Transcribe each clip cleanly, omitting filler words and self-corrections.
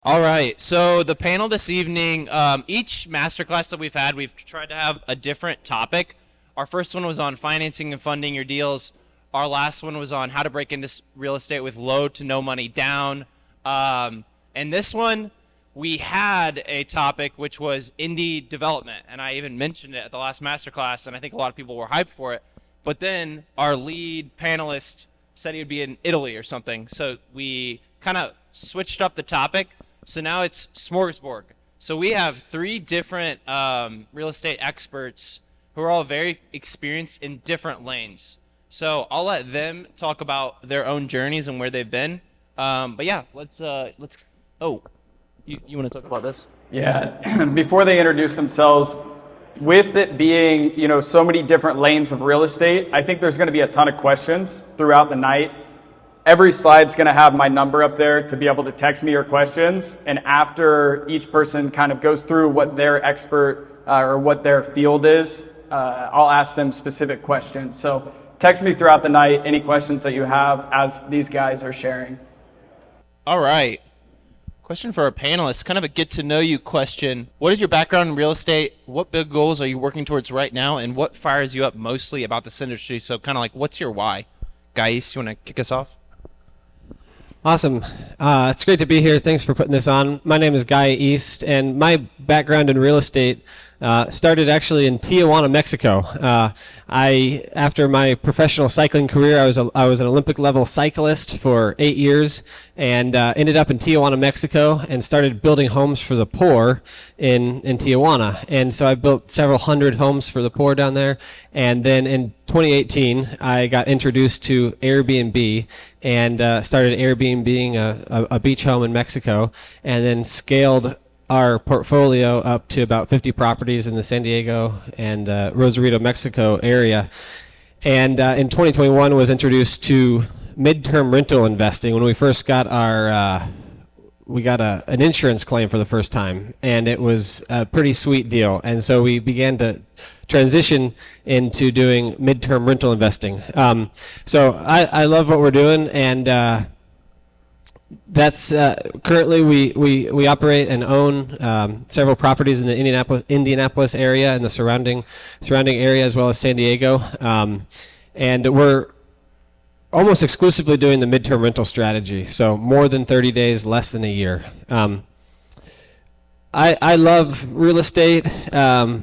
All right. So the panel this evening, each masterclass that we've had, we've tried to have a different topic. Our first one was on financing and funding your deals. Our last one was on how to break into real estate with low to no money down. And this one, we had a topic which was Indy development, and I even mentioned it at the last masterclass, and I think a lot of people were hyped for it. But then our lead panelist said he would be in Italy or something, so we kind of switched up the topic. So now it's smorgasbord. So we have three different real estate experts who are all very experienced in different lanes. So I'll let them talk about their own journeys and where they've been. But yeah, let's. Oh, you want to talk about this? Yeah. Before they introduce themselves, with it being so many different lanes of real estate, I think there's going to be a ton of questions throughout the night. Every slide's going to have my number up there to be able to text me your questions. And after each person kind of goes through what their expert or what their field is, I'll ask them specific questions. So text me throughout the night any questions that you have as these guys are sharing. All right. Question for our panelists, kind of a get to know you question. What is your background in real estate? What big goals are you working towards right now? And what fires you up mostly about this industry? So kind of like, what's your why? Guys, you want to kick us off? Awesome. It's great to be here. Thanks for putting this on. My name is Guy East, and my background in real estate started actually in Tijuana, Mexico. After my professional cycling career, I was an Olympic level cyclist for 8 years, and ended up in Tijuana, Mexico, and started building homes for the poor in Tijuana. And so I built several hundred homes for the poor down there. And then in 2018, I got introduced to Airbnb and started Airbnb-ing a beach home in Mexico, and then scaled our portfolio up to about 50 properties in the San Diego and Rosarito, Mexico area. And in 2021 was introduced to midterm rental investing when we first got our we got an insurance claim for the first time, and it was a pretty sweet deal. And so we began to transition into doing midterm rental investing. So I love what we're doing, and that's currently we operate and own several properties in the Indianapolis area and the surrounding area, as well as San Diego, and we're almost exclusively doing the midterm rental strategy. So more than 30 days, less than a year. I love real estate, and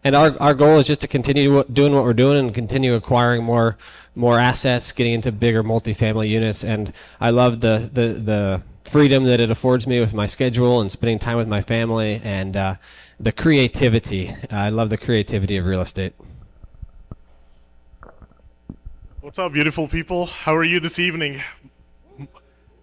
our goal is just to continue doing what we're doing and continue acquiring more assets, getting into bigger multifamily units. And I love the freedom that it affords me with my schedule and spending time with my family, and the creativity. I love the creativity of real estate. What's up, beautiful people? How are you this evening?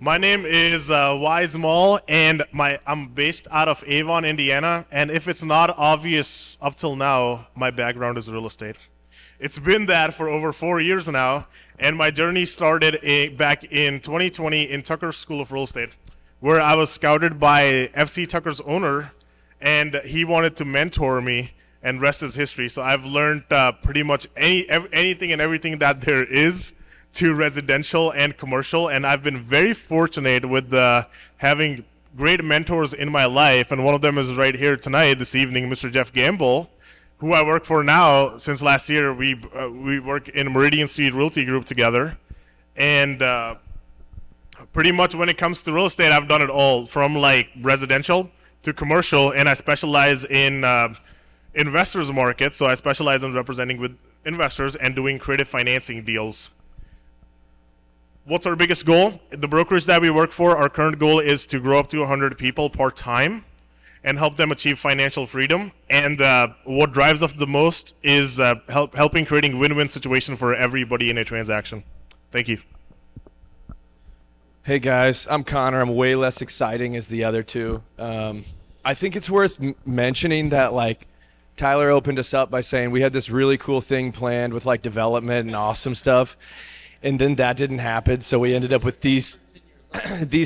My name is Wayez Mall, and I'm based out of Avon, Indiana. And if it's not obvious up till now, my background is real estate. It's been that for over 4 years now, and my journey started back in 2020 in Tucker School of Real Estate, where I was scouted by FC Tucker's owner, and he wanted to mentor me, and rest is history. So I've learned pretty much anything and everything that there is to residential and commercial, and I've been very fortunate with having great mentors in my life, and one of them is right here tonight, this evening, Mr. Jeff Gamble, who I work for now since last year. We work in Meridian Street Realty Group together, and pretty much when it comes to real estate, I've done it all, from like residential to commercial, and I specialize in investors market, so I specialize in representing with investors and doing creative financing deals. What's our biggest goal? The brokerage that we work for, our current goal is to grow up to 100 people part-time and help them achieve financial freedom. And what drives us the most is helping creating win-win situation for everybody in a transaction. Thank you. Hey guys, I'm Connor. I'm way less exciting as the other two. I think it's worth mentioning that like Tyler opened us up by saying we had this really cool thing planned with like development and awesome stuff, and then that didn't happen, so we ended up with these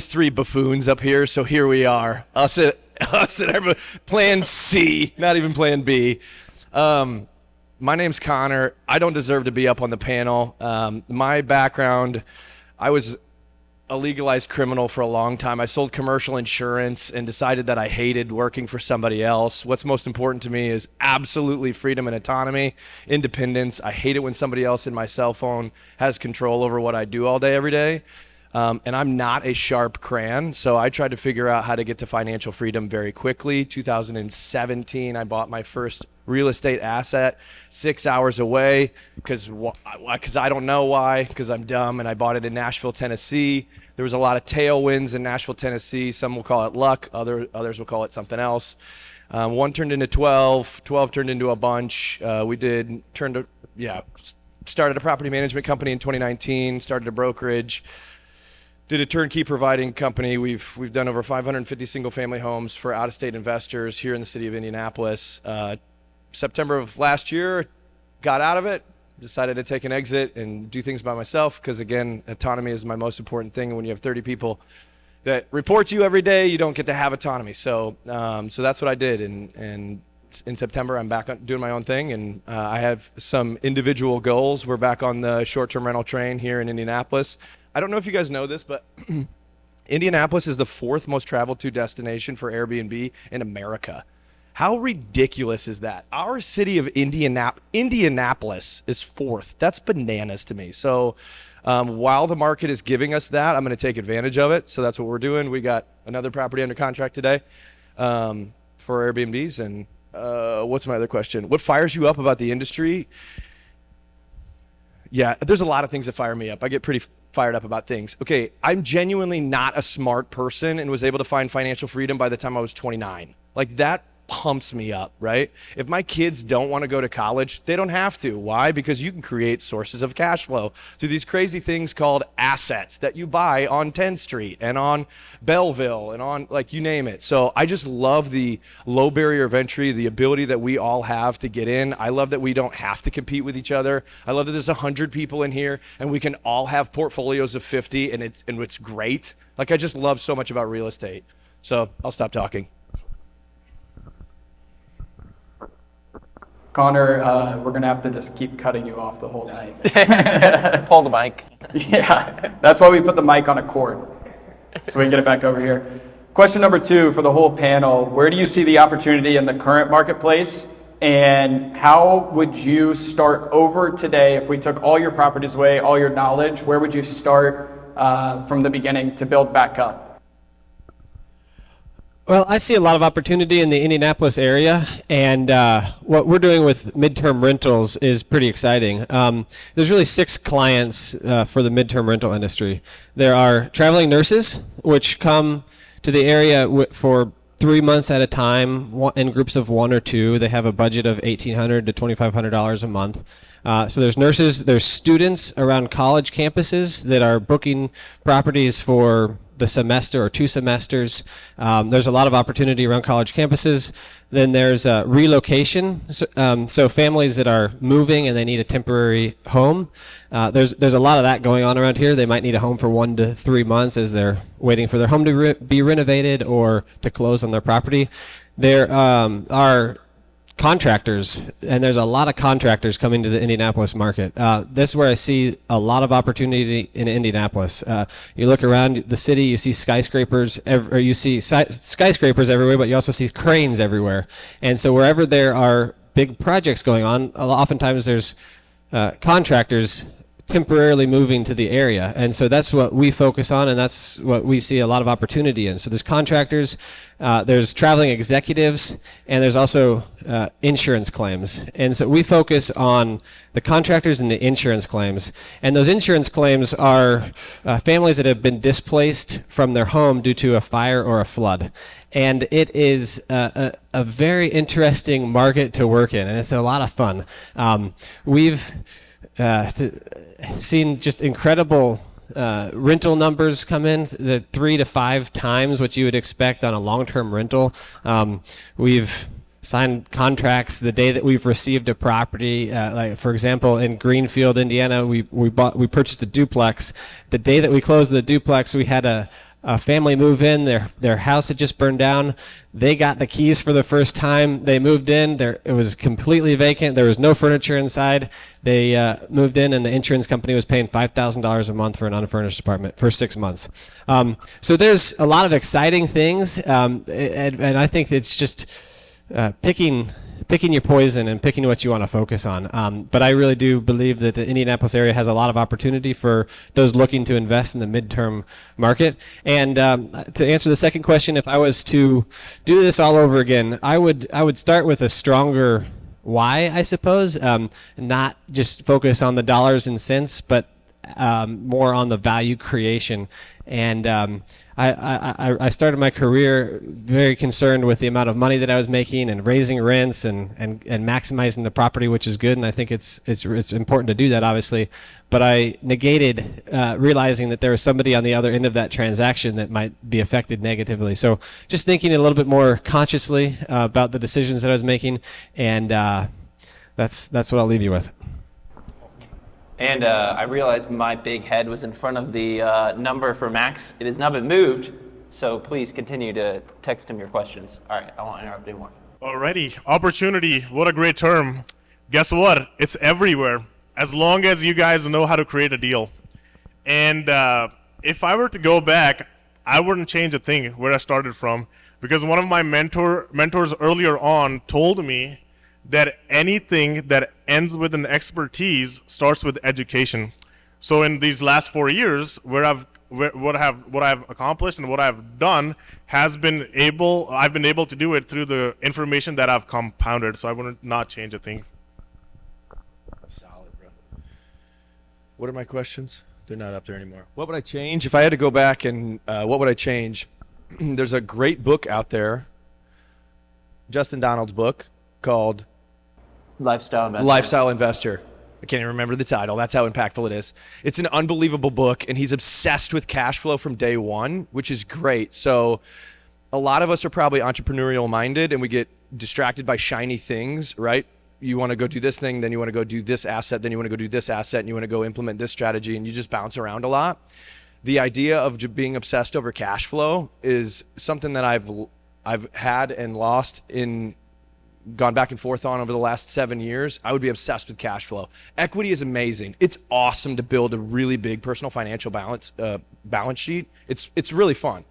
three buffoons up here. So here we are, us at plan C, not even plan B. My name's Connor. I don't deserve to be up on the panel. My background, I was a legalized criminal for a long time. I sold commercial insurance and decided that I hated working for somebody else. What's most important to me is absolutely freedom and autonomy, independence. I hate it when somebody else in my cell phone has control over what I do all day, every day. And I'm not a sharp crayon, so I tried to figure out how to get to financial freedom very quickly. 2017, I bought my first real estate asset 6 hours away because I don't know why, because I'm dumb, and I bought it in Nashville, Tennessee. There was a lot of tailwinds in Nashville, Tennessee. Some will call it luck, others will call it something else. One turned into 12 turned into a bunch. Started a property management company in 2019, started a brokerage, did a turnkey providing company. We've done over 550 single family homes for out-of-state investors here in the city of Indianapolis. September of last year, got out of it, decided to take an exit and do things by myself because, again, autonomy is my most important thing. And when you have 30 people that report to you every day, you don't get to have autonomy. So that's what I did. And in September, I'm back doing my own thing, and I have some individual goals. We're back on the short-term rental train here in Indianapolis. I don't know if you guys know this, but Indianapolis is the 4th most traveled to destination for Airbnb in America. How ridiculous is that? Our city of Indianapolis is 4th. That's bananas to me. So while the market is giving us that, I'm going to take advantage of it. So that's what we're doing. We got another property under contract today for Airbnbs. And what's my other question? What fires you up about the industry? Yeah, there's a lot of things that fire me up. I get pretty fired up about things. Okay, I'm genuinely not a smart person and was able to find financial freedom by the time I was 29. Like, that pumps me up, right? If my kids don't want to go to college, they don't have to. Why? Because you can create sources of cash flow through these crazy things called assets that you buy on 10th Street and on Belleville and on, like, you name it. So I just love the low barrier of entry, the ability that we all have to get in. I love that we don't have to compete with each other. I love that there's 100 people in here and we can all have portfolios of 50 and it's great. Like, I just love so much about real estate. So I'll stop talking. Connor, we're going to have to just keep cutting you off the whole night. Pull the mic. Yeah, that's why we put the mic on a cord, so we can get it back over here. Question number 2 for the whole panel. Where do you see the opportunity in the current marketplace? And how would you start over today if we took all your properties away, all your knowledge? Where would you start from the beginning to build back up? Well, I see a lot of opportunity in the Indianapolis area, and what we're doing with midterm rentals is pretty exciting. There's really 6 clients for the midterm rental industry. There are traveling nurses, which come to the area for 3 months at a time in groups of 1 or 2. They have a budget of $1,800 to $2,500 a month. So there's nurses, there's students around college campuses that are booking properties for the semester or 2 semesters. There's a lot of opportunity around college campuses. Then there's relocation. So families that are moving and they need a temporary home. There's a lot of that going on around here. They might need a home for 1 to 3 months as they're waiting for their home to be renovated or to close on their property. There are contractors, and there's a lot of contractors coming to the Indianapolis market. This is where I see a lot of opportunity in Indianapolis. You look around the city, you see skyscrapers, skyscrapers everywhere, but you also see cranes everywhere. And so wherever there are big projects going on, oftentimes there's contractors temporarily moving to the area. And so that's what we focus on, and that's what we see a lot of opportunity in. So there's contractors, there's traveling executives, and there's also insurance claims. And so we focus on the contractors and the insurance claims. And those insurance claims are families that have been displaced from their home due to a fire or a flood. And it is a very interesting market to work in, and it's a lot of fun. We've seen just incredible rental numbers come in, the 3 to 5 times what you would expect on a long-term rental. We've signed contracts the day that we've received a property. Like, for example, in Greenfield, Indiana, we purchased a duplex. The day that we closed the duplex, we had a a family move in. Their house had just burned down. They got the keys for the first time. They moved in. It was completely vacant. There was no furniture inside. They moved in, and the insurance company was paying $5,000 a month for an unfurnished apartment for 6 months. So there's a lot of exciting things, and I think it's just picking your poison and picking what you want to focus on. But I really do believe that the Indianapolis area has a lot of opportunity for those looking to invest in the midterm market. And to answer the second question, if I was to do this all over again, I would start with a stronger why, I suppose, not just focus on the dollars and cents, but more on the value creation. And I started my career very concerned with the amount of money that I was making and raising rents and maximizing the property, which is good. And I think it's important to do that, obviously. But I negated realizing that there was somebody on the other end of that transaction that might be affected negatively. So just thinking a little bit more consciously about the decisions that I was making. And that's what I'll leave you with. And I realized my big head was in front of the number for Max. It has now been moved, so please continue to text him your questions. All right, I won't interrupt anymore. Alrighty, opportunity. What a great term. Guess what? It's everywhere, as long as you guys know how to create a deal. And if I were to go back, I wouldn't change a thing where I started from, because one of my mentors earlier on told me that anything that ends with an expertise starts with education. So in these last 4 years, what I've accomplished and what I've done I've been able to do it through the information that I've compounded. So I would not change a thing. Solid, bro. What are my questions? They're not up there anymore. What would I change if I had to go back and what would I change? There's a great book out there, Justin Donald's book called Lifestyle Investor. I can't even remember the title. That's how impactful it is. It's an unbelievable book, and he's obsessed with cash flow from day one, which is great. So a lot of us are probably entrepreneurial minded, and we get distracted by shiny things, right? You want to go do this thing, then you want to go do this asset, then you want to go do this asset, and you want to go implement this strategy, and you just bounce around a lot. The idea of being obsessed over cash flow is something that I've had and lost gone back and forth on over the last 7 years. I would be obsessed with cash flow. Equity is amazing. It's awesome to build a really big personal financial balance sheet. It's really fun,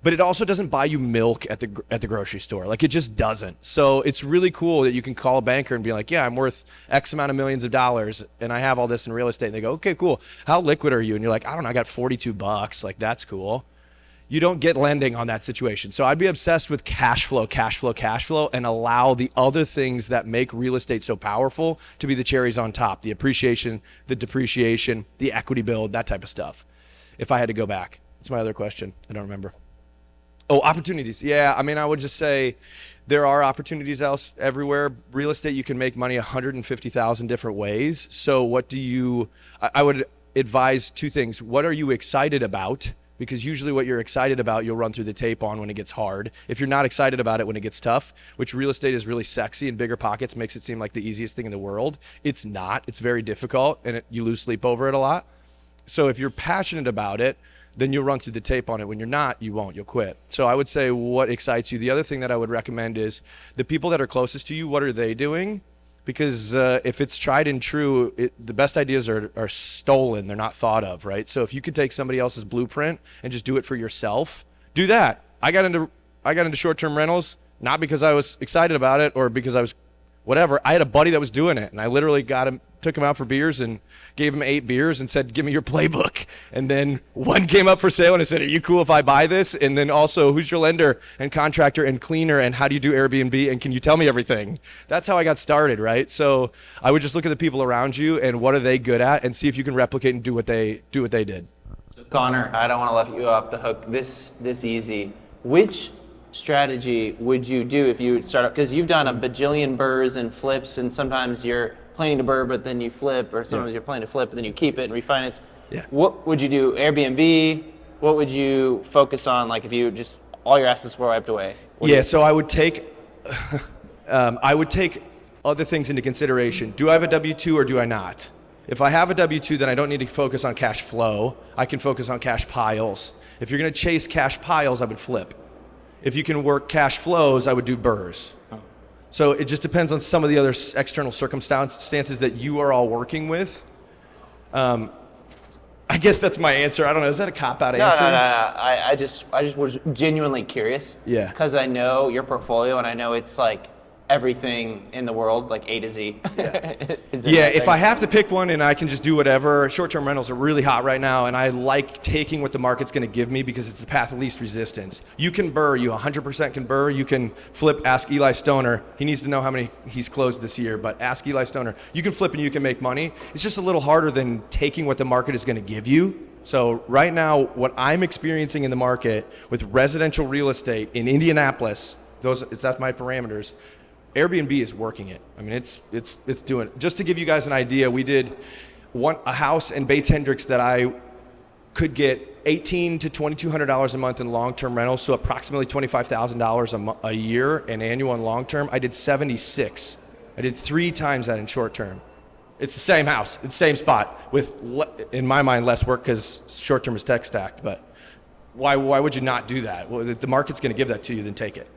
but it also doesn't buy you milk at the grocery store. Like, it just doesn't. So it's really cool that you can call a banker and be like, yeah, I'm worth X amount of millions of dollars and I have all this in real estate. And they go, okay, cool. How liquid are you? And you're like, I don't know, I got $42. Like, that's cool. You don't get lending on that situation. So I'd be obsessed with cash flow, and allow the other things that make real estate so powerful to be the cherries on top, the appreciation, the depreciation, the equity build, that type of stuff. If I had to go back. That's my other question. I don't remember. Oh, opportunities. Yeah, I mean, I would just say there are opportunities everywhere. Real estate, you can make money 150,000 different ways. So I would advise two things. What are you excited about? Because usually what you're excited about, you'll run through the tape on when it gets hard. If you're not excited about it when it gets tough, which real estate is really sexy and bigger pockets makes it seem like the easiest thing in the world. It's not. It's very difficult, and you lose sleep over it a lot. So if you're passionate about it, then you'll run through the tape on it. When you're not, you won't. You'll quit. So I would say what excites you. The other thing that I would recommend is the people that are closest to you, what are they doing? Because if it's tried and true, the best ideas are stolen. They're not thought of, right? So if you could take somebody else's blueprint and just do it for yourself, do that. I got into short-term rentals, not because I was excited about it or because I was whatever. I had a buddy that was doing it, and I literally took him out for beers and gave him 8 beers and said, give me your playbook. And then one came up for sale, and I said, are you cool if I buy this? And then also, who's your lender and contractor and cleaner, and how do you do Airbnb, and can you tell me everything? That's how I got started, right? So I would just look at the people around you and what are they good at, and see if you can replicate and do what they did. So Connor, I don't want to let you off the hook this easy. Which strategy would you do if you would start up? Because you've done a bajillion BRRRRs and flips, and sometimes you're planning to BRRRR, but then you flip, or sometimes you're planning to flip, but then you keep it and refinance. Yeah. What would you do? Airbnb? What would you focus on? Like, if you just all your assets were wiped away? So I would take other things into consideration. Do I have a W-2 or do I not? If I have a W-2, then I don't need to focus on cash flow. I can focus on cash piles. If you're going to chase cash piles, I would flip. If you can work cash flows, I would do BRRRRs. So it just depends on some of the other external circumstances that you are all working with. I guess that's my answer. I don't know. Is that a cop-out answer? No. I just was genuinely curious. Yeah. Because I know your portfolio, and I know it's like everything in the world, like A to Z. Yeah, if I have to pick one and I can just do whatever, short-term rentals are really hot right now, and I like taking what the market's going to give me because it's the path of least resistance. You can BRRRR, you 100% can BRRRR, you can flip, ask Eli Stoner. He needs to know how many he's closed this year, but ask Eli Stoner. You can flip and you can make money. It's just a little harder than taking what the market is going to give you. So right now, what I'm experiencing in the market with residential real estate in Indianapolis, that's my parameters. Airbnb is working it. I mean, it's doing it. Just to give you guys an idea, we did a house in Bates Hendricks that I could get $1,800 to $2,200 a month in long-term rentals, so approximately $25,000 a year in annual and long-term. I did 76. I did 3 times that in short-term. It's the same house, it's the same spot, with, in my mind, less work because short-term is tech stacked. But why would you not do that? Well, if the market's going to give that to you, then take it.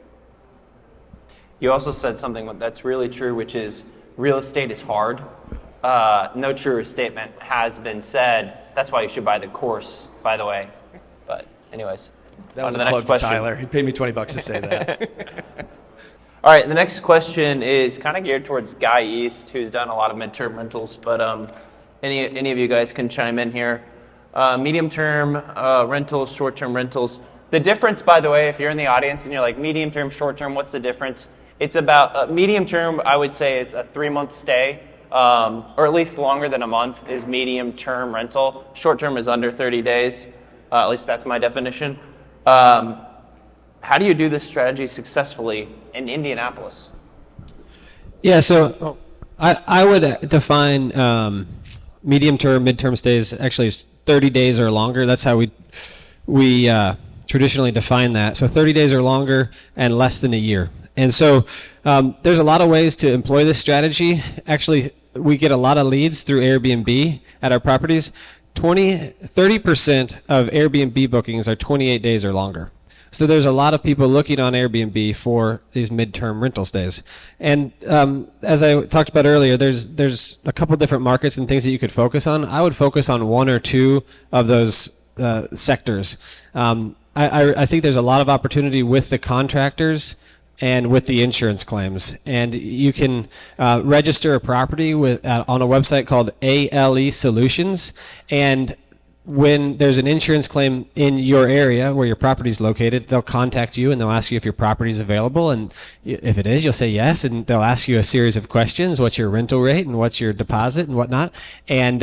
You also said something that's really true, which is real estate is hard. No truer statement has been said. That's why you should buy the course, by the way. But anyways, That was on a to the plug next for question. Tyler. He paid me $20 to say that. All right, the next question is kind of geared towards Guy East, who's done a lot of midterm rentals, but any of you guys can chime in here. Medium-term rentals, short-term rentals. The difference, by the way, if you're in the audience and you're like, medium-term, short-term, what's the difference? It's about, medium-term, I would say, is a 3-month stay, or at least longer than a month is medium-term rental. Short-term is under 30 days. At least that's my definition. How do you do this strategy successfully in Indianapolis? Yeah, so I would define medium-term, mid-term stays actually as 30 days or longer. That's how we traditionally define that. So 30 days or longer and less than a year. And so there's a lot of ways to employ this strategy. Actually, we get a lot of leads through Airbnb at our properties. 30% of Airbnb bookings are 28 days or longer. So there's a lot of people looking on Airbnb for these midterm rental stays. And as I talked about earlier, there's a couple different markets and things that you could focus on. I would focus on 1 or 2 of those sectors. I think there's a lot of opportunity with the contractors and with the insurance claims. And you can register a property on a website called ALE Solutions. And when there's an insurance claim in your area where your property is located, they'll contact you and they'll ask you if your property is available. And if it is, you'll say yes. And they'll ask you a series of questions. What's your rental rate and what's your deposit and whatnot? And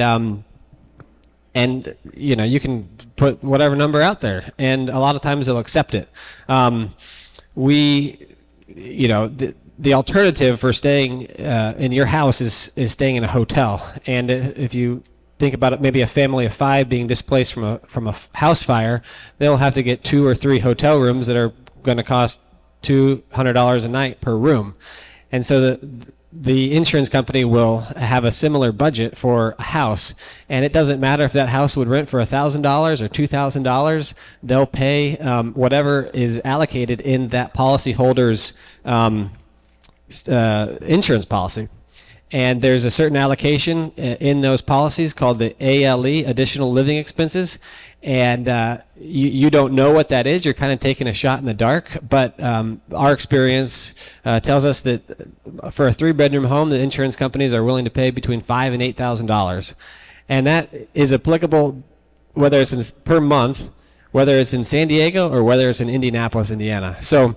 you can put whatever number out there. And a lot of times they'll accept it. The alternative for staying in your house is staying in a hotel. And if you think about it, maybe a family of 5 being displaced from a house fire, they'll have to get 2 or 3 hotel rooms that are going to cost $200 a night per room. And so the insurance company will have a similar budget for a house, and it doesn't matter if that house would rent for $1,000 or $2,000. They'll pay whatever is allocated in that policyholder's insurance policy. And there's a certain allocation in those policies called the ALE, additional living expenses. And you don't know what that is. You're kind of taking a shot in the dark. But our experience tells us that for a 3-bedroom home, the insurance companies are willing to pay between $5,000 and $8,000. And that is applicable whether it's per month, whether it's in San Diego or whether it's in Indianapolis, Indiana. So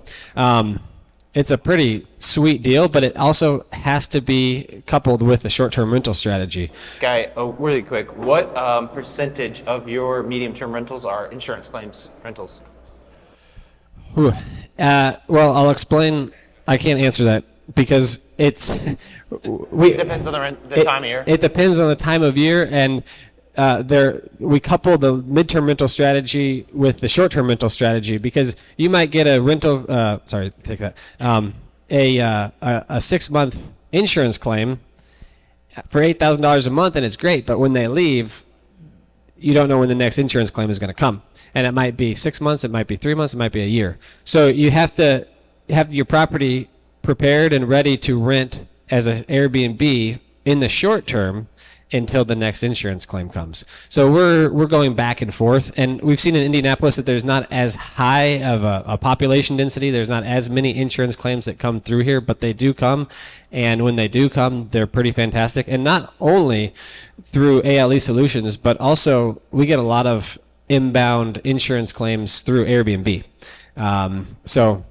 it's a pretty sweet deal, but it also has to be coupled with a short-term rental strategy. Guy, really quick, what percentage of your medium-term rentals are insurance claims rentals? Well, I'll explain. I can't answer that because it depends on the time of year. It depends on the time of year, and we couple the midterm rental strategy with the short-term rental strategy because you might get a rental. A 6-month insurance claim for $8,000 a month, and it's great. But when they leave, you don't know when the next insurance claim is going to come. And it might be 6 months, it might be 3 months, it might be a year. So you have to have your property prepared and ready to rent as an Airbnb in the short term until the next insurance claim comes. So we're going back and forth, and we've seen in Indianapolis that there's not as high of a population density. There's not as many insurance claims that come through here, but they do come, and when they do come, they're pretty fantastic. And not only through ALE Solutions, but also we get a lot of inbound insurance claims through Airbnb. So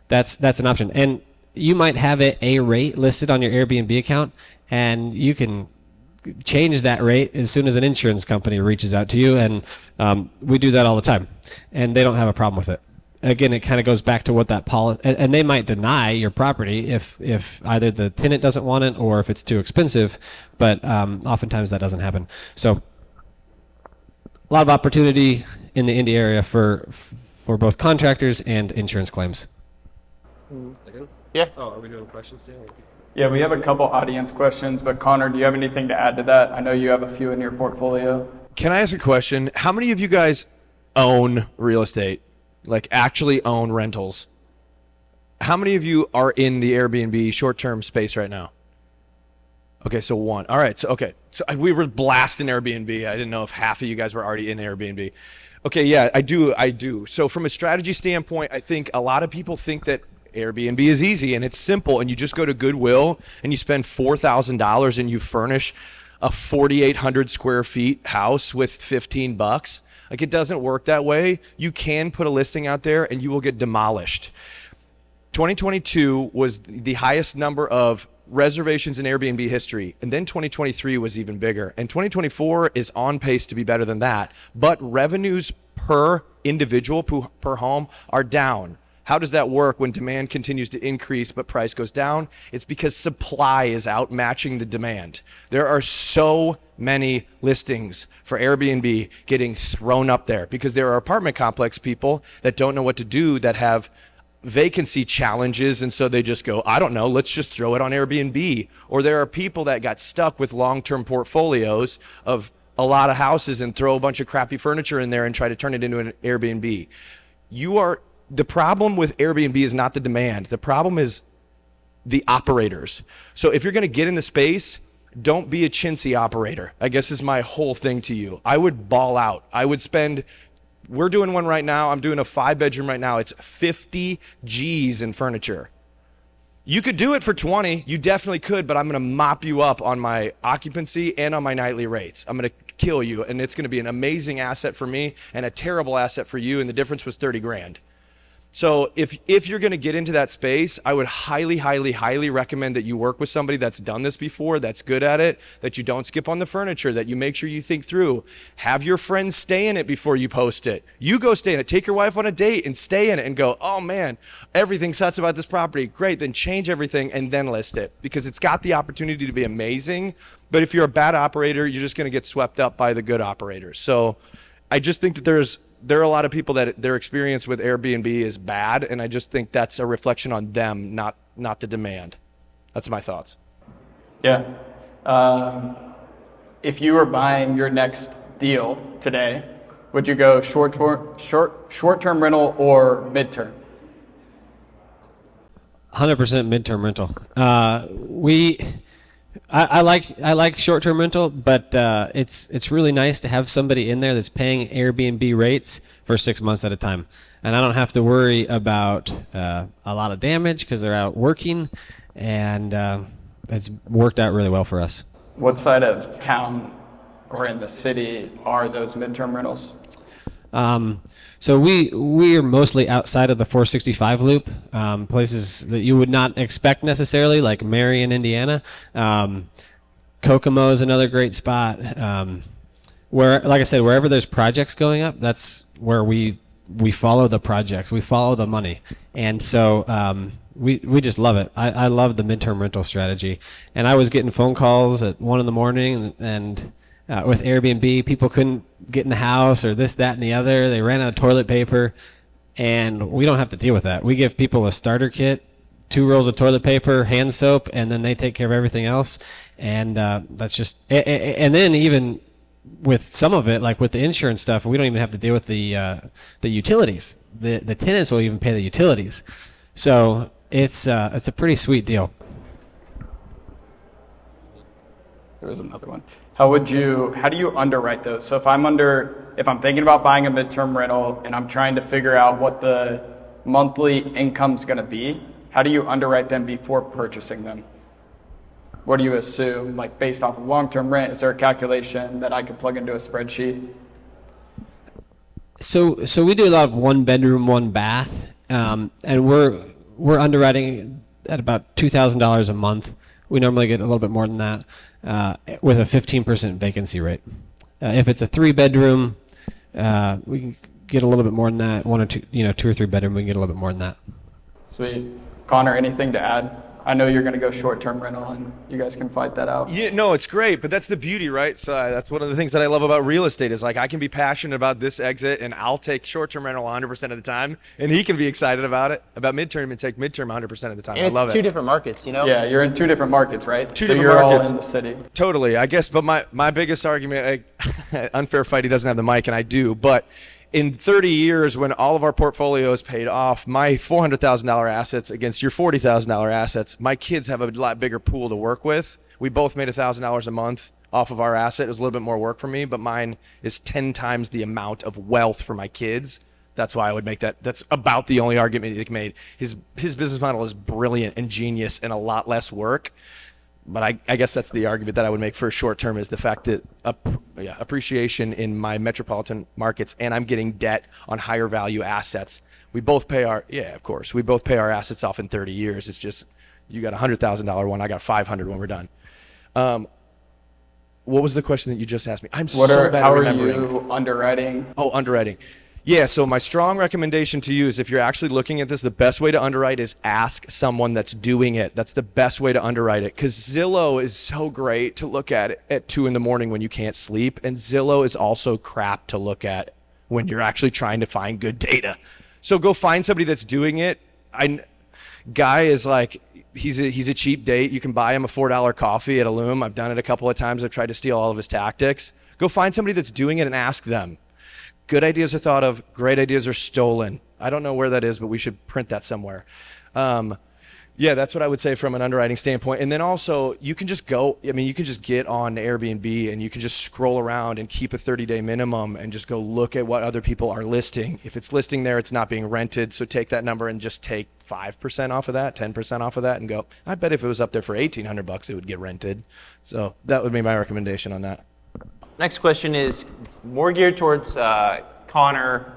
that's an option. And you might have a rate listed on your Airbnb account, and you can change that rate as soon as an insurance company reaches out to you, and we do that all the time, and they don't have a problem with it. Again, it kind of goes back to what that policy, and they might deny your property if either the tenant doesn't want it or if it's too expensive, but oftentimes that doesn't happen. So a lot of opportunity in the Indy area for both contractors and insurance claims. Yeah. Oh, are we doing questions today? Yeah, we have a couple audience questions, but Connor, do you have anything to add to that? I know you have a few in your portfolio. Can I ask a question? How many of you guys own real estate? Like actually own rentals? How many of you are in the Airbnb short-term space right now? Okay, so one. All right, so we were blasting Airbnb. I didn't know if half of you guys were already in Airbnb. Okay, yeah, I do. So from a strategy standpoint, I think a lot of people think that Airbnb is easy and it's simple, and you just go to Goodwill and you spend $4,000 and you furnish a 4,800 square feet house with $15. Like, it doesn't work that way. You can put a listing out there and you will get demolished. 2022 was the highest number of reservations in Airbnb history, and then 2023 was even bigger, and 2024 is on pace to be better than that, but revenues per individual, per home, are down. How does that work when demand continues to increase but price goes down? It's because supply is outmatching the demand. There are so many listings for Airbnb getting thrown up there because there are apartment complex people that don't know what to do, that have vacancy challenges, and so they just go, I don't know, let's just throw it on Airbnb. Or there are people that got stuck with long-term portfolios of a lot of houses and throw a bunch of crappy furniture in there and try to turn it into an Airbnb. The problem with Airbnb is not the demand. The problem is the operators. So if you're going to get in the space, don't be a chintzy operator, I guess is my whole thing to you. I would ball out. We're doing one right now. I'm doing a 5-bedroom right now. It's 50 G's in furniture. You could do it for 20. You definitely could, but I'm going to mop you up on my occupancy and on my nightly rates. I'm going to kill you, and it's going to be an amazing asset for me and a terrible asset for you, and the difference was 30 grand. So if you're going to get into that space, I would highly, highly, highly recommend that you work with somebody that's done this before, that's good at it, that you don't skip on the furniture, that you make sure you think through. Have your friends stay in it before you post it. You go stay in it. Take your wife on a date and stay in it and go, oh man, everything sucks about this property. Great, then change everything and then list it, because it's got the opportunity to be amazing. But if you're a bad operator, you're just going to get swept up by the good operators. So I just think that there are a lot of people that their experience with Airbnb is bad, and I just think that's a reflection on them, not the demand. That's my thoughts. Yeah. If you were buying your next deal today, would you go short-term rental or midterm? 100% midterm rental. I like short-term rental, but it's really nice to have somebody in there that's paying Airbnb rates for 6 months at a time, and I don't have to worry about a lot of damage because they're out working, and it's worked out really well for us. What side of town or in the city are those midterm rentals? So we are mostly outside of the 465 loop, places that you would not expect necessarily, like Marion, Indiana. Kokomo is another great spot. Where, like I said, wherever there's projects going up, that's where we follow the projects, we follow the money, and so we just love it. I love the midterm rental strategy, and I was getting phone calls at 1 a.m. and with Airbnb, people couldn't get in the house or this, that, and the other. They ran out of toilet paper, and we don't have to deal with that. We give people a starter kit, 2 rolls of toilet paper, hand soap, and then they take care of everything else. And that's just, and then even with some of it, like with the insurance stuff, we don't even have to deal with the utilities. The tenants will even pay the utilities. So it's a pretty sweet deal. There was another one. How do you underwrite those? So if I'm thinking about buying a midterm rental and I'm trying to figure out what the monthly income's going to be, how do you underwrite them before purchasing them? What do you assume, like based off of long-term rent? Is there a calculation that I could plug into a spreadsheet? So we do a lot of 1 bedroom, 1 bath, and we're underwriting at about $2,000 a month. We normally get a little bit more than that, with a 15% vacancy rate. If it's a 3 bedroom, we can get a little bit more than that. 1 or 2, 2 or 3 bedroom, we can get a little bit more than that. Sweet. Connor, anything to add? I know you're going to go short-term rental, and you guys can fight that out. Yeah, no, it's great, but that's the beauty, right? So that's one of the things that I love about real estate is like I can be passionate about this exit, and I'll take short-term rental 100% of the time, and he can be excited about it, about midterm, and take midterm 100% of the time. And I love it's two it. different markets, Yeah, you're in 2 different markets, right? Two so different you're markets. all in the city. Totally, I guess. But my biggest argument, unfair fight. He doesn't have the mic, and I do. But in 30 years, when all of our portfolio is paid off, my $400,000 assets against your $40,000 assets, my kids have a lot bigger pool to work with. We both made $1,000 a month off of our asset. It was a little bit more work for me, but mine is 10 times the amount of wealth for my kids. That's why I would make that. That's about the only argument he made. His business model is brilliant and genius and a lot less work. But I guess that's the argument that I would make for short term is the fact that appreciation in my metropolitan markets, and I'm getting debt on higher value assets. We both pay of course. We both pay our assets off in 30 years. It's just you got a $100,000 one, I got 500 when we're done. What was the question that you just asked me? I'm so bad at remembering. How are you underwriting? Oh, underwriting. Yeah, so my strong recommendation to you is if you're actually looking at this, the best way to underwrite is ask someone that's doing it. That's the best way to underwrite it because Zillow is so great to look at 2 in the morning when you can't sleep. And Zillow is also crap to look at when you're actually trying to find good data. So go find somebody that's doing it. Guy is like, he's a cheap date. You can buy him a $4 coffee at a Loom. I've done it a couple of times. I've tried to steal all of his tactics. Go find somebody that's doing it and ask them. Good ideas are thought of. Great ideas are stolen. I don't know where that is, but we should print that somewhere. Yeah, that's what I would say from an underwriting standpoint. And then also, you can just you can just get on Airbnb and you can just scroll around and keep a 30-day minimum and just go look at what other people are listing. If it's listing there, it's not being rented. So take that number and just take 5% off of that, 10% off of that, and go, I bet if it was up there for $1,800, it would get rented. So that would be my recommendation on that. Next question is more geared towards Connor.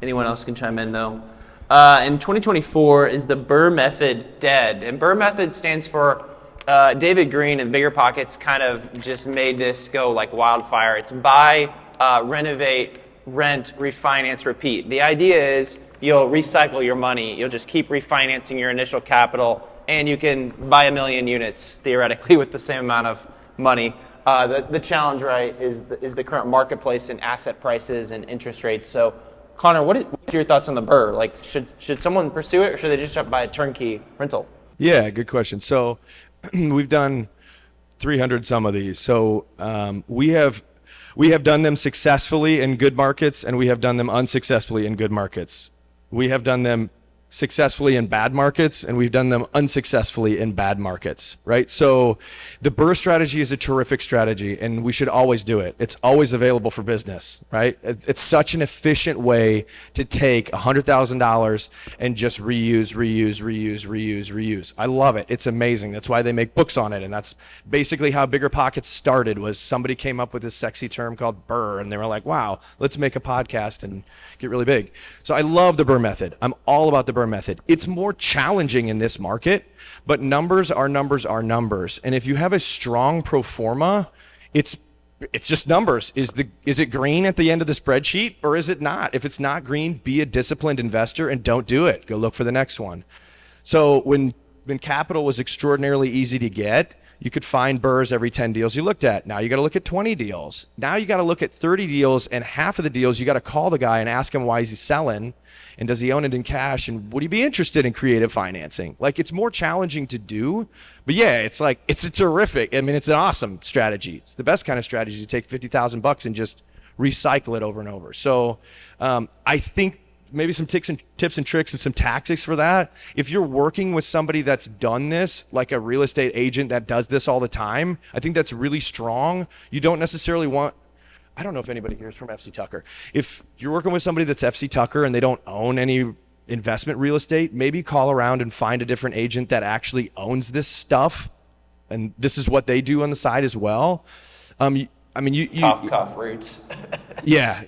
Anyone else can chime in though. In 2024, is the BRRRR method dead? And BRRRR method stands for David Green and Bigger Pockets kind of just made this go like wildfire. It's buy, renovate, rent, refinance, repeat. The idea is you'll recycle your money. You'll just keep refinancing your initial capital, and you can buy 1 million units theoretically with the same amount of money. The challenge, right, is the current marketplace and asset prices and interest rates. So, Connor, what's your thoughts on the BRRRR? Like, should someone pursue it, or should they just buy a turnkey rental? Yeah, good question. So, we've done 300 some of these. So, we have done them successfully in good markets, and we have done them unsuccessfully in good markets. We have done them successfully in bad markets, and we've done them unsuccessfully in bad markets, right? So the BRRRR strategy is a terrific strategy, and we should always do it. It's always available for business, right? It's such an efficient way to take $100,000 and just reuse. I love it. It's amazing. That's why they make books on it, and that's basically how Bigger Pockets started. Was somebody came up with this sexy term called BRRRR, and they were like, wow, let's make a podcast and get really big. So I love the BRRRR method. I'm all about the BRRRR method. It's more challenging in this market, but numbers are numbers. And if you have a strong pro forma, it's just numbers. Is it green at the end of the spreadsheet, or is it not? If it's not green, be a disciplined investor and don't do it. Go look for the next one. So when capital was extraordinarily easy to get, you could find BRRRRs every 10 deals you looked at. Now you got to look at 20 deals. Now you got to look at 30 deals, and half of the deals you got to call the guy and ask him why is he selling, and does he own it in cash, and would he be interested in creative financing? Like, it's more challenging to do, but yeah, it's like, it's a terrific, I mean, it's an awesome strategy. It's the best kind of strategy to take $50,000 and just recycle it over and over. So I think maybe some tips and tricks and some tactics for that. If you're working with somebody that's done this, like a real estate agent that does this all the time, I think that's really strong. You don't necessarily want, I don't know if anybody here is from FC Tucker. If you're working with somebody that's FC Tucker and they don't own any investment real estate, maybe call around and find a different agent that actually owns this stuff. And this is what they do on the side as well. I mean, you Cough, roots. Yeah,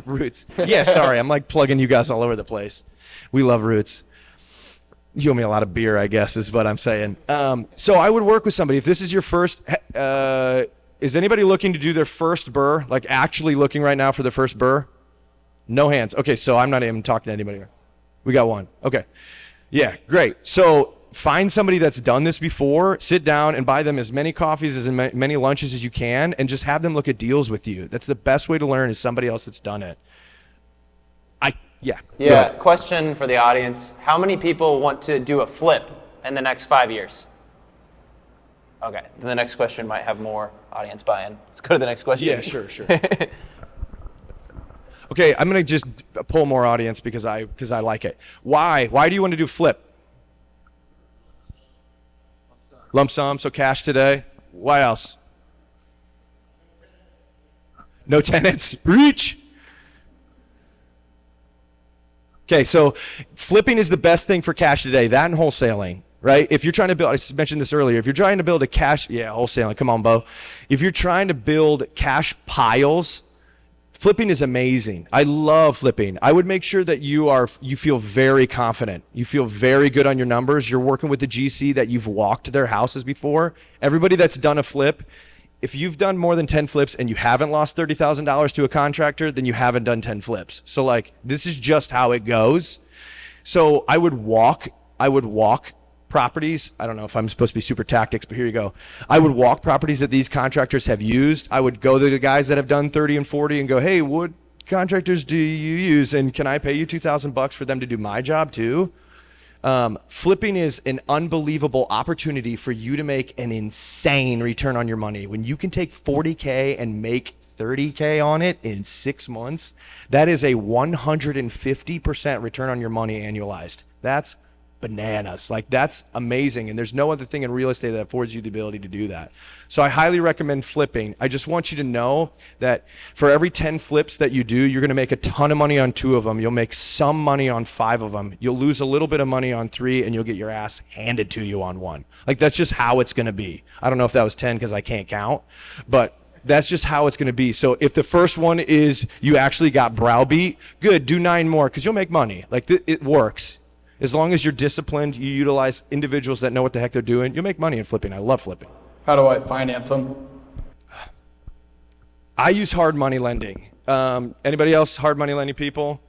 Roots. Yeah, sorry, I'm like plugging you guys all over the place. We love Roots. You owe me a lot of beer, I guess, is what I'm saying. So I would work with somebody. If this is your first, is anybody looking to do their first BRRRR, like actually looking right now for their first BRRRR? No hands. Okay, so I'm not even talking to anybody. We got one. Okay. Yeah, great. So find somebody that's done this before, sit down and buy them as many coffees, as many lunches as you can, and just have them look at deals with you. That's the best way to learn, is somebody else that's done it. Yeah, question for the audience. How many people want to do a flip in the next 5 years? Okay, the next question might have more audience buy-in. Let's go to the next question. Yeah, sure. Okay, I'm gonna just pull more audience because I like it. Why do you want to do flip? Lump sum, so cash today. Why else? No tenants. Reach. Okay, so flipping is the best thing for cash today. That and wholesaling, right? If you're trying to build, I mentioned this earlier, if you're trying to build a cash, wholesaling, come on, Bo. If you're trying to build cash piles, flipping is amazing. I love flipping. I would make sure that you feel very confident. You feel very good on your numbers. You're working with the GC that you've walked their houses before. Everybody that's done a flip, if you've done more than 10 flips and you haven't lost $30,000 to a contractor, then you haven't done 10 flips. So like, this is just how it goes. So I would walk properties. I don't know if I'm supposed to be super tactics, but here you go. I would walk properties that these contractors have used. I would go to the guys that have done 30 and 40 and go, hey, what contractors do you use? And can I pay you $2,000 for them to do my job too? Flipping is an unbelievable opportunity for you to make an insane return on your money. When you can take 40K and make 30K on it in 6 months, that is a 150% return on your money annualized. That's bananas. Like, that's amazing. And there's no other thing in real estate that affords you the ability to do that. So I highly recommend flipping. I just want you to know that for every 10 flips that you do, you're going to make a ton of money on 2 of them. You'll make some money on 5 of them. You'll lose a little bit of money on 3, and you'll get your ass handed to you on 1. Like, that's just how it's going to be. I don't know if that was 10 because I can't count, but that's just how it's going to be. So if the first one is you actually got browbeat, good, do 9 more because you'll make money. Like, it works. As long as you're disciplined, you utilize individuals that know what the heck they're doing, you'll make money in flipping. I love flipping. How do I finance them? I use hard money lending. Anybody else hard money lending people?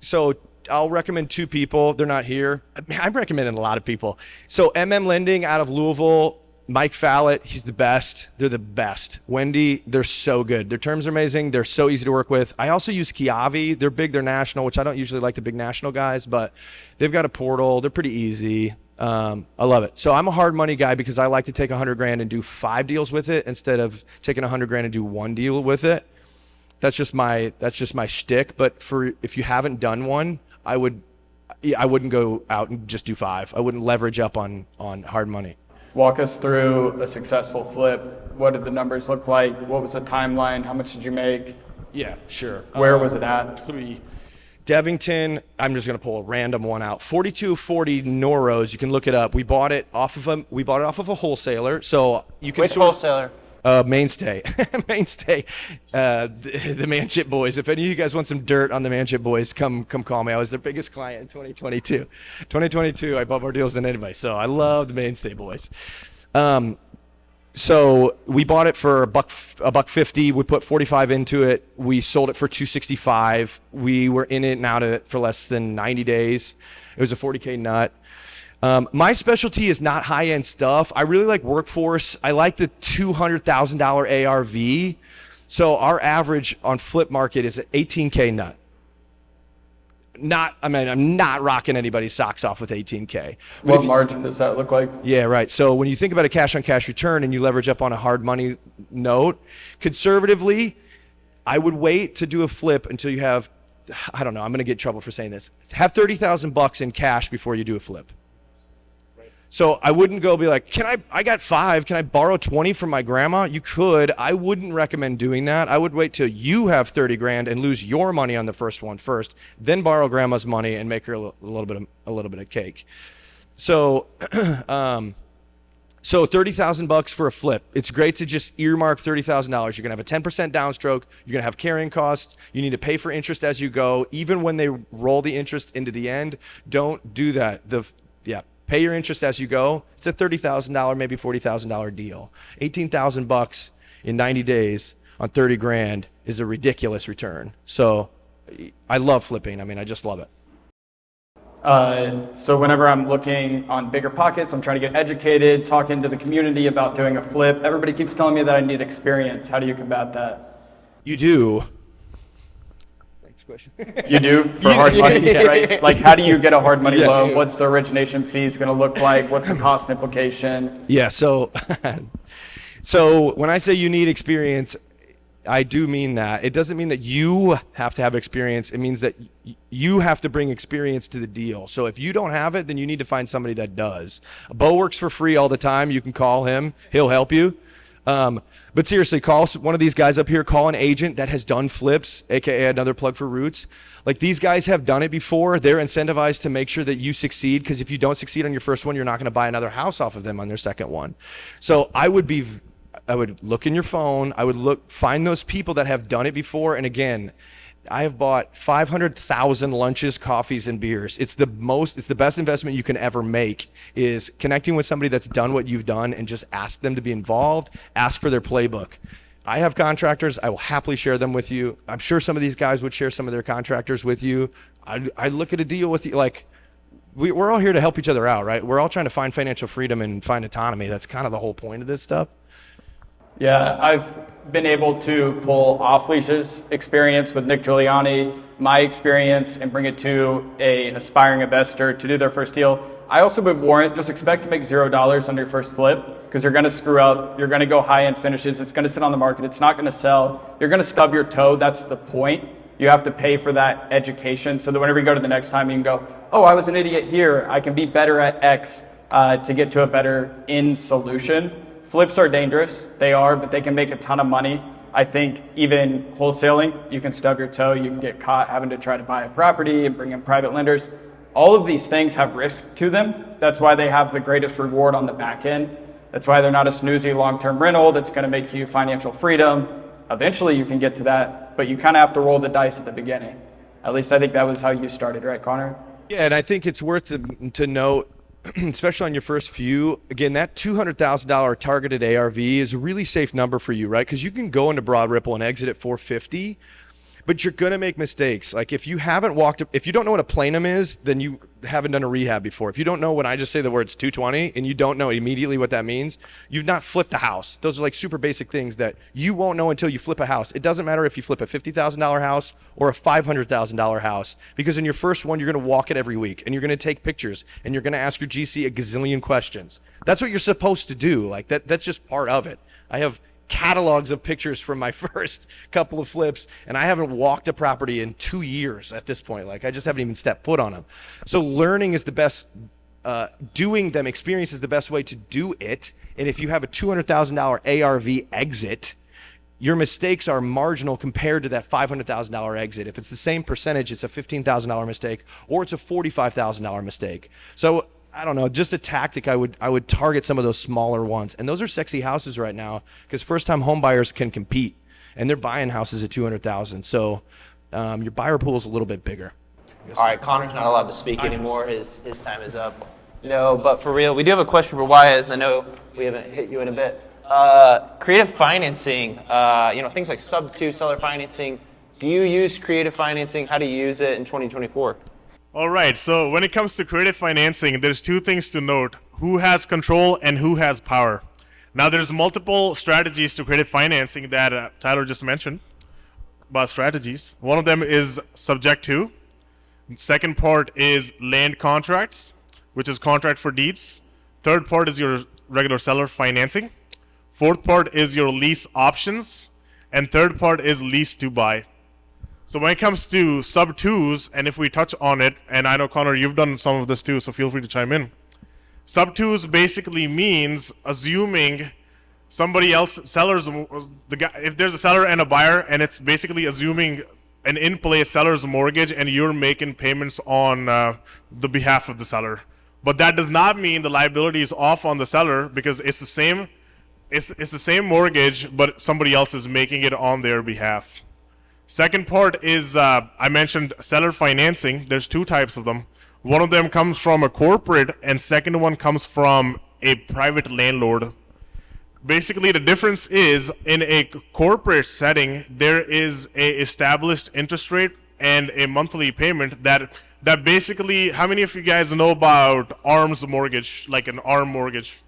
So I'll recommend 2 people. They're not here. I'm recommending a lot of people. So MM Lending out of Louisville, Mike Fallett, he's the best. They're the best. Wendy, they're so good. Their terms are amazing. They're so easy to work with. I also use Kiavi. They're big, they're national, which I don't usually like the big national guys, but they've got a portal. They're pretty easy. I love it. So I'm a hard money guy because I like to take $100,000 and do 5 deals with it instead of taking $100,000 and do 1 deal with it. That's just my shtick. But if you haven't done one, I wouldn't go out and just do 5. I wouldn't leverage up on hard money. Walk us through a successful flip. What did the numbers look like? What was the timeline? How much did you make? Yeah, sure. Where was it at? Devington, I'm just going to pull a random one out. 4240 Noros, you can look it up. We bought it off of a wholesaler. So you can Which wholesaler? Mainstay. Mainstay. The Manship Boys. If any of you guys want some dirt on the Manship Boys, come call me. I was their biggest client in 2022. 2022, I bought more deals than anybody. So I love the Mainstay Boys. So we bought it for $150. We put 45 into it. We sold it for 265. We were in it and out of it for less than 90 days. It was a 40K nut. My specialty is not high-end stuff. I really like workforce. I like the $200,000 ARV. So our average on flip market is 18K nut. I'm not rocking anybody's socks off with 18K. But What margin does that look like? yeah, right. So when you think about a cash-on-cash return and you leverage up on a hard money note, conservatively, I would wait to do a flip until you have, I don't know, I'm going to get in trouble for saying this. Have $30,000 in cash before you do a flip. So I wouldn't go be like, I got 5, can I borrow 20 from my grandma? You could. I wouldn't recommend doing that. I would wait till you have 30 grand and lose your money on the first one first, then borrow grandma's money and make her a little bit of cake. So, so $30,000 for a flip. It's great to just earmark $30,000. You're gonna have a 10% downstroke. You're gonna have carrying costs. You need to pay for interest as you go. Even when they roll the interest into the end, don't do that. Pay your interest as you go. It's a $30,000, maybe $40,000 deal. $18,000 in 90 days on 30 grand is a ridiculous return. So I love flipping. I just love it. So whenever I'm looking on bigger pockets, I'm trying to get educated, talking to the community about doing a flip. Everybody keeps telling me that I need experience. How do you combat that? You do. Question. You do for hard money, Yeah. right? Like, how do you get a hard money Yeah. loan? What's the origination fees going to look like? What's the cost implication? Yeah. So when I say you need experience, I do mean that. It doesn't mean that you have to have experience. It means that you have to bring experience to the deal. So if you don't have it, then you need to find somebody that does. Bo works for free all the time. You can call him. He'll help you. But seriously, call one of these guys up here, call an agent that has done flips, aka another plug for Roots. Like, these guys have done it before. They're incentivized to make sure that you succeed, because if you don't succeed on your first one, you're not going to buy another house off of them on their second one. So I would look in your phone. I would find those people that have done it before. And again, I have bought 500,000 lunches, coffees, and beers. It's the best investment you can ever make, is connecting with somebody that's done what you've done and just ask them to be involved, ask for their playbook. I have contractors. I will happily share them with you. I'm sure some of these guys would share some of their contractors with you. I look at a deal with you. Like, we're all here to help each other out, right? We're all trying to find financial freedom and find autonomy. That's kind of the whole point of this stuff. Yeah, I've been able to pull off leashes experience with Nick Giuliani, my experience, and bring it to an aspiring investor to do their first deal. I also would warrant, just expect to make $0 on your first flip, because you're going to screw up. You're going to go high-end finishes. It's going to sit on the market. It's not going to sell. You're going to stub your toe. That's the point. You have to pay for that education so that whenever you go to the next time, you can go, oh, I was an idiot here. I can be better at X to get to a better in solution. Flips are dangerous. They are, but they can make a ton of money. I think even wholesaling, you can stub your toe. You can get caught having to try to buy a property and bring in private lenders. All of these things have risk to them. That's why they have the greatest reward on the back end. That's why they're not a snoozy long-term rental that's going to make you financial freedom. Eventually you can get to that, but you kind of have to roll the dice at the beginning. At least I think that was how you started, right, Connor? Yeah, and I think it's worth to note, especially on your first few, again, that $200,000 targeted ARV is a really safe number for you, right? Because you can go into Broad Ripple and exit at 450, but you're gonna make mistakes. Like, if you don't know what a planum is, then you haven't done a rehab before. If you don't know when I just say the words 220 and you don't know immediately what that means, you've not flipped a house. Those are like super basic things that you won't know until you flip a house. It doesn't matter if you flip a $50,000 house or a $500,000 house, because in your first one, you're gonna walk it every week and you're gonna take pictures and you're gonna ask your GC a gazillion questions. That's what you're supposed to do. Like, that's just part of it. I have catalogs of pictures from my first couple of flips, and I haven't walked a property in 2 years at this point. Like, I just haven't even stepped foot on them. So learning is the best, doing them, experience is the best way to do it. And if you have a $200,000 ARV exit, your mistakes are marginal compared to that $500,000 exit. If it's the same percentage, it's a $15,000 mistake, or it's a $45,000 mistake. So I don't know, just a tactic. I would target some of those smaller ones, and those are sexy houses right now because first-time home buyers can compete, and they're buying houses at $200,000. So your buyer pool is a little bit bigger. All right, Connor's not allowed to speak anymore. His time is up. No, but for real, we do have a question for Wayez. I know we haven't hit you in a bit. Creative financing, things like sub-2 seller financing. Do you use creative financing? How do you use it in 2024? All right, so when it comes to creative financing, there's two things to note: who has control and who has power. Now, there's multiple strategies to creative financing that Tyler just mentioned about strategies. One of them is subject to. Second part is land contracts, which is contract for deeds. Third part is your regular seller financing. Fourth part is your lease options. And third part is lease to buy. So when it comes to sub twos, and if we touch on it, and I know Connor, you've done some of this too, so feel free to chime in. Sub twos basically means assuming somebody else, if there's a seller and a buyer, and it's basically assuming an in-place seller's mortgage, and you're making payments on the behalf of the seller. But that does not mean the liability is off on the seller, because it's the same. It's the same mortgage, but somebody else is making it on their behalf. Second part is, I mentioned seller financing. There's two types of them. One of them comes from a corporate, and second one comes from a private landlord. Basically, the difference is, in a corporate setting, there is a established interest rate and a monthly payment that basically, how many of you guys know about ARM's mortgage, like an ARM mortgage?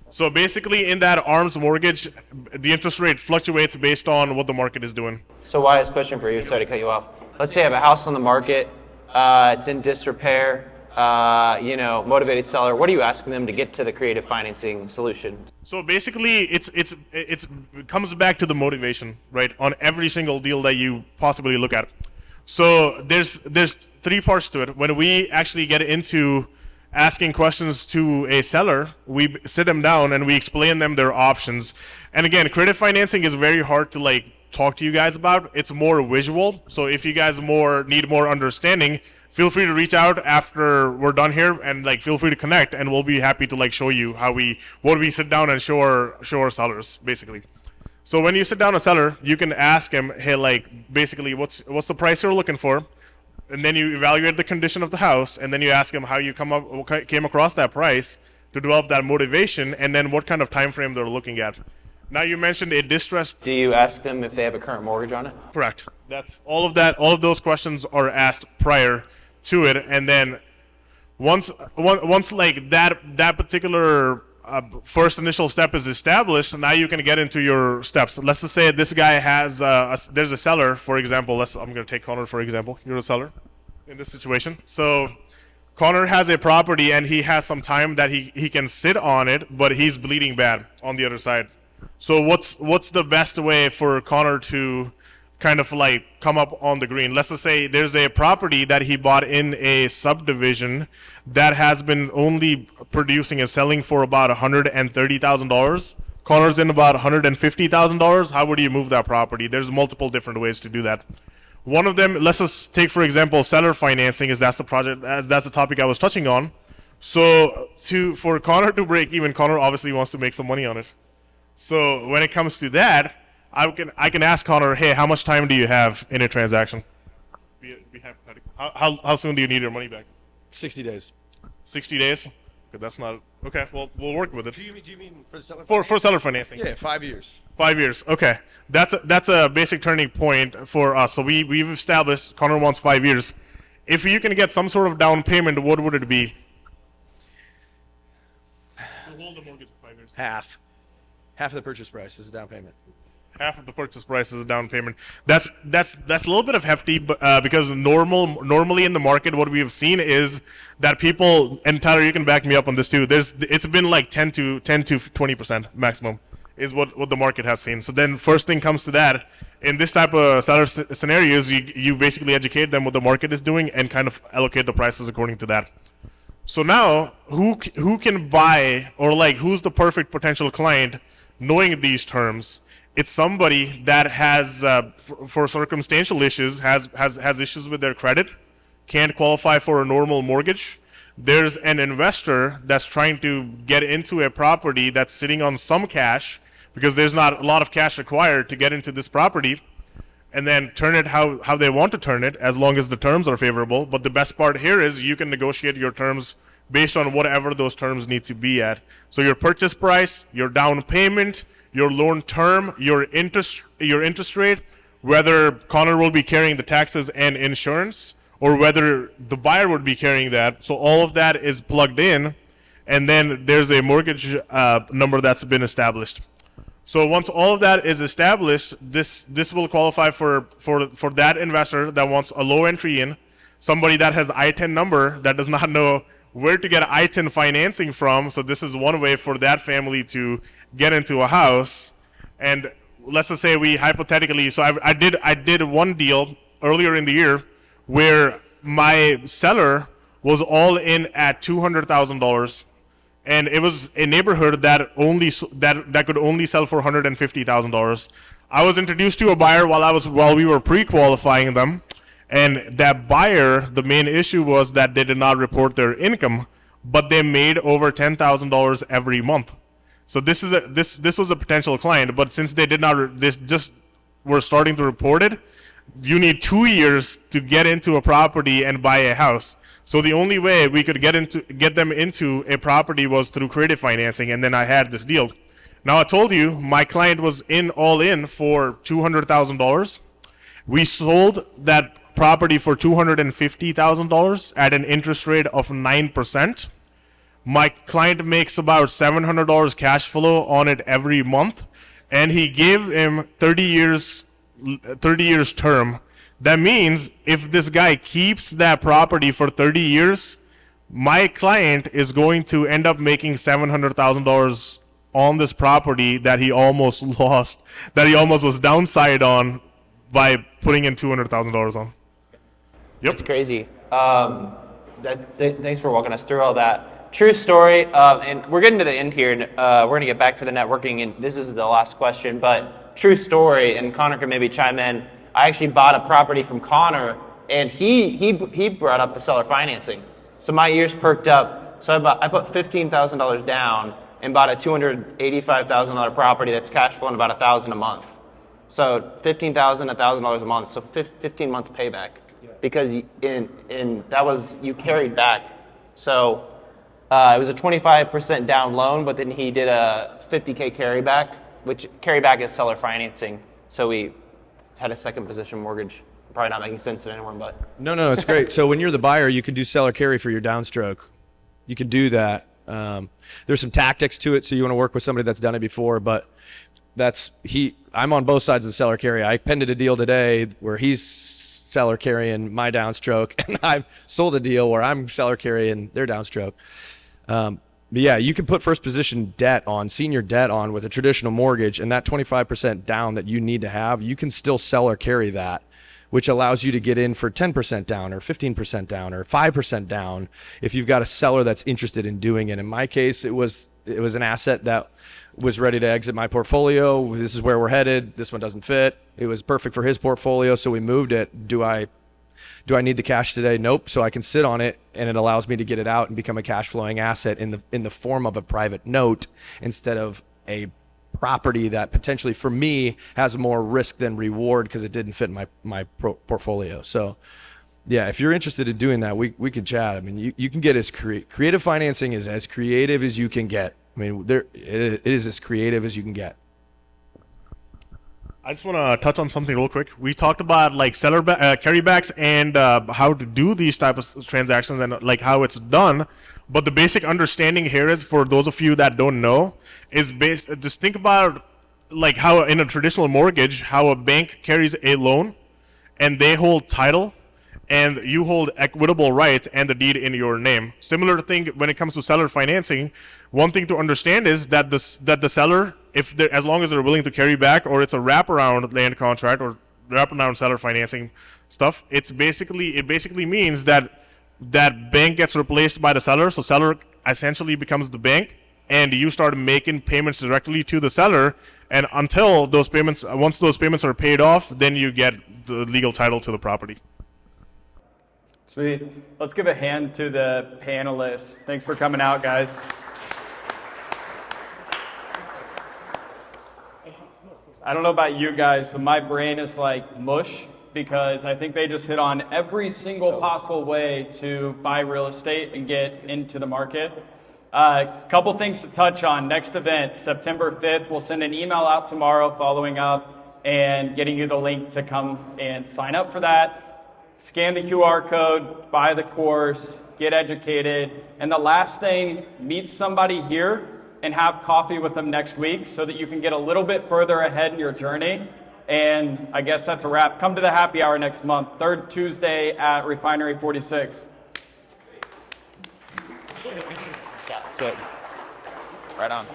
So basically, in that ARM's mortgage, the interest rate fluctuates based on what the market is doing. So Wayez, question for you. Sorry to cut you off. Let's say I have a house on the market. It's in disrepair. Motivated seller. What are you asking them to get to the creative financing solution? So basically, it comes back to the motivation, right? On every single deal that you possibly look at. So there's three parts to it. When we actually get into asking questions to a seller, we sit them down and we explain them their options. And again, creative financing is very hard to talk to you guys about. It's more visual. So if you guys need more understanding, feel free to reach out after we're done here, and feel free to connect, and we'll be happy to show you what we sit down and show our sellers basically. So when you sit down a seller, you can ask him, hey, basically what's the price you're looking for? And then you evaluate the condition of the house, and then you ask them how you came across that price to develop that motivation, and then what kind of time frame they're looking at. Now, you mentioned a distressed. Do you ask them if they have a current mortgage on it? Correct. That's all of those questions are asked prior to it, and then once that particular first initial step is established, now you can get into your steps. Let's just say this guy has there's a seller, for example. I'm going to take Connor for example. You're a seller in this situation. So Connor has a property, and he has some time that he can sit on it, but he's bleeding bad on the other side. So what's the best way for Connor to kind of come up on the green? Let's just say there's a property that he bought in a subdivision that has been only producing and selling for about $130,000. Connor's in about $150,000. How would you move that property? There's multiple different ways to do that. One of them, let's just take for example seller financing, that's the topic I was touching on. So for Connor to break even, Connor obviously wants to make some money on it. So when it comes to that, I can ask Connor, hey, how much time do you have in a transaction? Be hypothetical. How soon do you need your money back? 60 days. 60 days? Okay, that's not okay. Well, we'll work with it. Do you mean for seller for seller financing? Yeah, 5 years. 5 years. Okay, that's a basic turning point for us. So we've established Connor wants 5 years. If you can get some sort of down payment, what would it be? We'll hold the mortgage for 5 years. Half of the purchase price is a down payment. Half of the purchase price is a down payment. That's a little bit of hefty, because normally in the market, what we have seen is that people, and Tyler, you can back me up on this too. It's been 10 to 20% maximum is what the market has seen. So then first thing comes to that. In this type of seller scenarios, you basically educate them what the market is doing and kind of allocate the prices according to that. So now, who can buy, or who's the perfect potential client knowing these terms? It's somebody that has, for circumstantial issues, has issues with their credit, can't qualify for a normal mortgage. There's an investor that's trying to get into a property that's sitting on some cash, because there's not a lot of cash required to get into this property, and then turn it how they want to turn it, as long as the terms are favorable. But the best part here is you can negotiate your terms based on whatever those terms need to be at. So your purchase price, your down payment, your loan term, your interest rate, whether Connor will be carrying the taxes and insurance, or whether the buyer would be carrying that. So all of that is plugged in, and then there's a mortgage number that's been established. So once all of that is established, this will qualify for that investor that wants a low entry in, somebody that has I-10 number that does not know where to get I-10 financing from. So this is one way for that family to get into a house. And let's just say we hypothetically, so I did one deal earlier in the year where my seller was all in at $200,000. And it was a neighborhood that could only sell for $150,000. I was introduced to a buyer while we were pre-qualifying them, and that buyer, the main issue was that they did not report their income, but they made over $10,000 every month. So this was a potential client, but since they did not, this just were starting to report it, you need 2 years to get into a property and buy a house. So the only way we could get them into a property was through creative financing, and then I had this deal. Now I told you my client was all in for $200,000. We sold that property for $250,000 at an interest rate of 9%. My client makes about $700 cash flow on it every month, and he gave him 30 years term. That means if this guy keeps that property for 30 years, my client is going to end up making $700,000 on this property that he almost lost, that he almost was downside on by putting in $200,000 on. Yep. It's crazy. Thanks for walking us through all that. True story, and we're getting to the end here, and we're going to get back to the networking, and this is the last question, but true story, and Connor can maybe chime in. I actually bought a property from Connor, and he brought up the seller financing. So my ears perked up. So I put $15,000 down and bought a $285,000 property that's cash flowing about $1,000 a month. So $15,000, $1,000 a month. So 15 months payback, because that was, you carried back. So it was a 25% down loan, but then he did a $50K carryback, which carryback is seller financing. So we had a second position mortgage. Probably not making sense to anyone, but. No, it's great. So when you're the buyer, you can do seller carry for your downstroke. You can do that. There's some tactics to it, so you want to work with somebody that's done it before, but I'm on both sides of the seller carry. I penned a deal today where he's seller carrying my downstroke, and I've sold a deal where I'm seller carrying their downstroke. But yeah, you can put first position debt on, senior debt on with a traditional mortgage, and that 25% down that you need to have, you can still seller carry that, which allows you to get in for 10% down or 15% down or 5% down if you've got a seller that's interested in doing it. In my case, it was an asset that was ready to exit my portfolio. This is where we're headed. This one doesn't fit. It was perfect for his portfolio, so we moved it. Do I need the cash today? Nope. So I can sit on it, and it allows me to get it out and become a cash flowing asset in the form of a private note instead of a property that potentially for me has more risk than reward because it didn't fit my portfolio. So yeah, if you're interested in doing that, we can chat. I mean, you can get as creative financing is as creative as you can get. I mean, it is as creative as you can get. I just want to touch on something real quick. We talked about like seller carrybacks and how to do these type of transactions and like how it's done. But the basic understanding here is, for those of you that don't know, is just think about like how in a traditional mortgage, how a bank carries a loan and they hold title and you hold equitable rights and the deed in your name. Similar thing when it comes to seller financing. One thing to understand is that the seller, as long as they're willing to carry back, or it's a wraparound land contract or wraparound seller financing stuff, it basically means that bank gets replaced by the seller. So seller essentially becomes the bank, and you start making payments directly to the seller. And until those payments, once those payments are paid off, then you get the legal title to the property. Sweet. Let's give a hand to the panelists. Thanks for coming out, guys. I don't know about you guys, but my brain is like mush because I think they just hit on every single possible way to buy real estate and get into the market. Couple things to touch on. Next event, September 5th. We'll send an email out tomorrow following up. and getting you the link to come and sign up for that. Scan the QR code, buy the course, get educated. And the last thing, meet somebody here and have coffee with them next week so that you can get a little bit further ahead in your journey. And I guess that's a wrap. Come to the happy hour next month, third Tuesday at Refinery 46. Yeah, that's it. Right on.